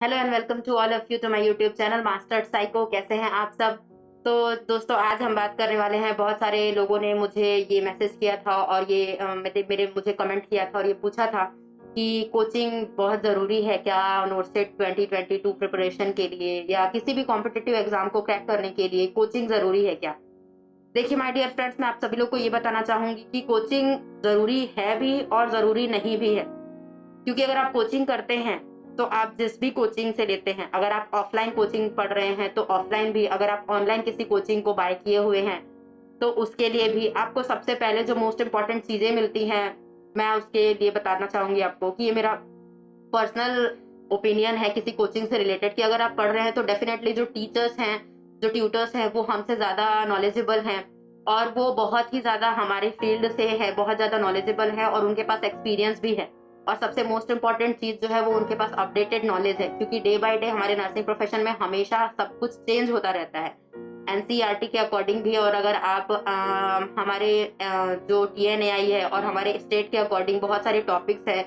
Hello and welcome to all of you to my YouTube channel mastered psycho. कैसे हैं आप सब। तो दोस्तों आज हम बात करने वाले हैं, बहुत सारे लोगों ने मुझे ये मैसेज किया था और ये मेरे मुझे कमेंट किया था और ये पूछा था कि कोचिंग बहुत ज़रूरी है क्या नोटसेट 2022 प्रिपरेशन के लिए या किसी भी कॉम्पिटिटिव एग्जाम को क्रैक करने के लिए कोचिंग ज़रूरी है क्या। देखिए माय डियर फ्रेंड्स, मैं आप सभी लोग को ये बताना चाहूँगी कि कोचिंग ज़रूरी है भी और ज़रूरी नहीं भी है। क्योंकि अगर आप कोचिंग करते हैं तो आप जिस भी कोचिंग से लेते हैं, अगर आप ऑफलाइन कोचिंग पढ़ रहे हैं तो ऑफलाइन भी, अगर आप ऑनलाइन किसी कोचिंग को बाय किए हुए हैं तो उसके लिए भी आपको सबसे पहले जो मोस्ट इम्पॉर्टेंट चीज़ें मिलती हैं, मैं उसके लिए बताना चाहूँगी आपको कि ये मेरा पर्सनल ओपिनियन है किसी कोचिंग से रिलेटेड, कि अगर आप पढ़ रहे हैं तो डेफिनेटली जो टीचर्स हैं, जो ट्यूटर्स हैं, वो हमसे ज़्यादा नॉलेजेबल हैं और वो बहुत ही ज़्यादा हमारे फील्ड से है, बहुत ज़्यादा नॉलेजेबल है और उनके पास एक्सपीरियंस भी है। और सबसे मोस्ट इम्पॉर्टेंट चीज़ जो है वो उनके पास अपडेटेड नॉलेज है, क्योंकि डे बाय डे हमारे नर्सिंग प्रोफेशन में हमेशा सब कुछ चेंज होता रहता है एनसीईआरटी के अकॉर्डिंग भी। और अगर आप हमारे जो टीएनएआई है और हमारे स्टेट के अकॉर्डिंग बहुत सारे टॉपिक्स है,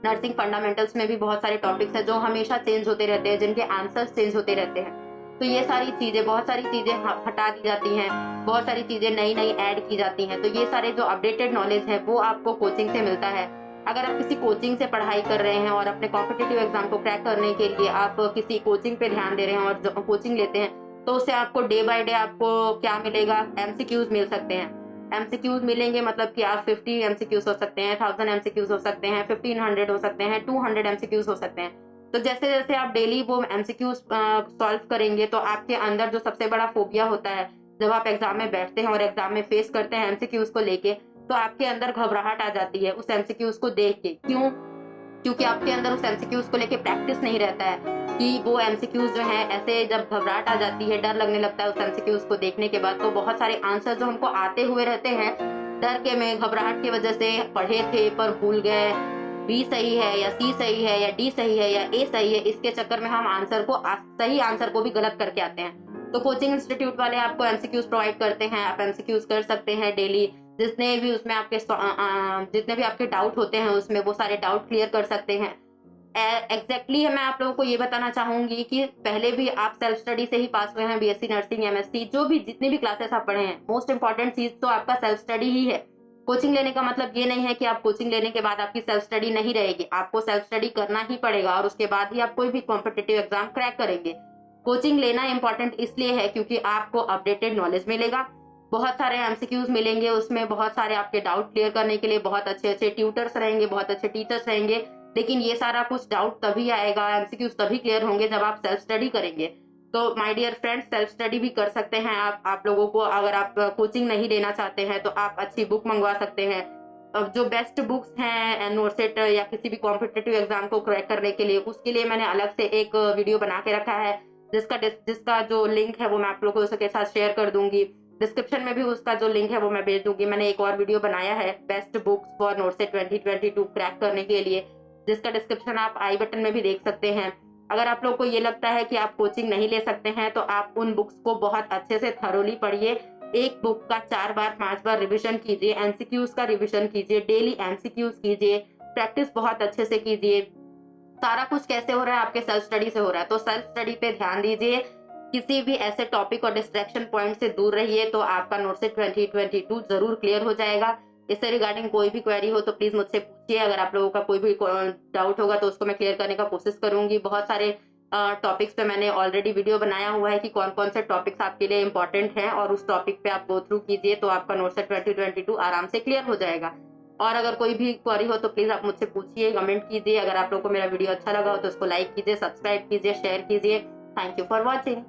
नर्सिंग फंडामेंटल्स में भी बहुत सारे टॉपिक्स हैं जो हमेशा चेंज होते रहते हैं, जिनके आंसर्स चेंज होते रहते हैं। तो ये सारी चीज़ें, बहुत सारी चीज़ें हटा दी जाती हैं, बहुत सारी चीज़ें नई नई ऐड की जाती हैं। तो ये सारे जो अपडेटेड नॉलेज है वो आपको कोचिंग से मिलता है। अगर आप किसी कोचिंग से पढ़ाई कर रहे हैं और अपने कॉम्पिटिटिव एग्जाम को क्रैक करने के लिए आप किसी कोचिंग पे ध्यान दे रहे हैं और जो कोचिंग लेते हैं, तो उससे आपको डे बाय डे आपको क्या मिलेगा, एमसीक्यूज मिल सकते हैं। एमसीक्यूज मिलेंगे मतलब कि आप 50 एमसीक्यूज हो सकते हैं, 1000 एमसीक्यूज हो सकते हैं, 1500 हो सकते हैं, 200 एमसीक्यूज हो सकते हैं। तो जैसे जैसे आप डेली वो एमसीक्यूज सॉल्व करेंगे तो आपके अंदर जो सबसे बड़ा फोबिया होता है, जब आप एग्जाम में बैठते हैं और एग्जाम में फेस करते हैं एमसीक्यूज को लेके, तो आपके अंदर घबराहट आ जाती है उस एमसीक्यूज को देख के। क्यों? क्योंकि आपके अंदर उस एमसीक्यूज को लेके प्रैक्टिस नहीं रहता है कि वो एमसीक्यूज जो है, ऐसे जब घबराहट आ जाती है, डर लगने लगता है उस एमसीक्यूज को देखने के बाद, तो बहुत सारे आंसर जो हमको आते हुए रहते हैं, डर के में, घबराहट की वजह से पढ़े थे पर भूल गए, बी सही है या सी सही है या डी सही है या ए सही है, इसके चक्कर में हम आंसर को, सही आंसर को भी गलत करके आते हैं। तो कोचिंग इंस्टीट्यूट वाले आपको एमसीक्यूज प्रोवाइड करते हैं, आप एमसीक्यूज कर सकते हैं डेली। जितने भी उसमें आपके जितने भी आपके डाउट होते हैं उसमें वो सारे डाउट क्लियर कर सकते हैं। एग्जैक्टली मैं आप लोगों को ये बताना चाहूंगी कि पहले भी आप सेल्फ स्टडी से ही पास हुए हैं, बीएससी नर्सिंग, एमएससी, जो भी जितनी भी क्लासेस आप पढ़े हैं, मोस्ट इंपॉर्टेंट चीज तो आपका सेल्फ स्टडी ही है। कोचिंग लेने का मतलब ये नहीं है कि आप कोचिंग लेने के बाद आपकी सेल्फ स्टडी नहीं रहेगी, आपको सेल्फ स्टडी करना ही पड़ेगा और उसके बाद ही आप कोई भी कॉम्पिटिटिव एग्जाम क्रैक करेंगे। कोचिंग लेना इंपॉर्टेंट इसलिए है क्योंकि आपको अपडेटेड नॉलेज मिलेगा, बहुत सारे एमसीक्यूज मिलेंगे, उसमें बहुत सारे आपके डाउट क्लियर करने के लिए बहुत अच्छे अच्छे ट्यूटर्स रहेंगे, बहुत अच्छे टीचर्स रहेंगे। लेकिन ये सारा कुछ डाउट तभी आएगा, एमसीक्यूज तभी क्लियर होंगे जब आप सेल्फ स्टडी करेंगे। तो my dear friends, self study भी कर सकते हैं आप लोगों को, अगर आप कोचिंग नहीं लेना चाहते हैं तो आप अच्छी बुक मंगवा सकते हैं। अब जो बेस्ट बुक्स हैं नोटसेट या किसी भी कॉम्पिटिटिव एग्जाम को क्रैक करने के लिए, उसके लिए मैंने अलग से एक वीडियो बना के रखा है, जिसका जो लिंक है वो मैं आप लोगों के साथ शेयर कर दूंगी। डिस्क्रिप्शन में भी उसका जो लिंक है वो मैं भेज दूंगी। मैंने एक और वीडियो बनाया है बेस्ट बुक्स फॉर नोटसेट 2022 क्रैक करने के लिए, जिसका डिस्क्रिप्शन आप आई बटन में भी देख सकते हैं। अगर आप लोग को ये लगता है कि आप कोचिंग नहीं ले सकते हैं तो आप उन बुक्स को बहुत अच्छे से थरोली पढ़िए, एक बुक का 4 बार 5 बार रिवीजन कीजिए, एमसीक्यूज का रिवीजन कीजिए, डेली एमसीक्यूज कीजिए, प्रैक्टिस बहुत अच्छे से कीजिए। सारा कुछ कैसे हो रहा है? आपके सेल्फ स्टडी से हो रहा है, तो सेल्फ स्टडी पे ध्यान दीजिए, किसी भी ऐसे टॉपिक और डिस्ट्रैक्शन पॉइंट से दूर रहिए, तो आपका नोटसेट 2022 जरूर क्लियर हो जाएगा। इससे रिगार्डिंग कोई भी क्वेरी हो तो प्लीज मुझसे पूछिए, अगर आप लोगों का कोई भी डाउट होगा तो उसको मैं क्लियर करने का कोशिश करूंगी। बहुत सारे टॉपिक्स पे मैंने ऑलरेडी वीडियो बनाया हुआ है कि कौन कौन से टॉपिक्स आपके लिए इंपॉर्टेंट हैं, और उस टॉपिक पे आप गो थ्रू कीजिए तो आपका नोटसेट 2022 आराम से क्लियर हो जाएगा। और अगर कोई भी क्वेरी हो तो प्लीज आप मुझसे पूछिए, कमेंट कीजिए। अगर आप लोगों को मेरा वीडियो अच्छा लगा हो तो उसको लाइक कीजिए, सब्सक्राइब कीजिए, शेयर कीजिए। Thank you for watching.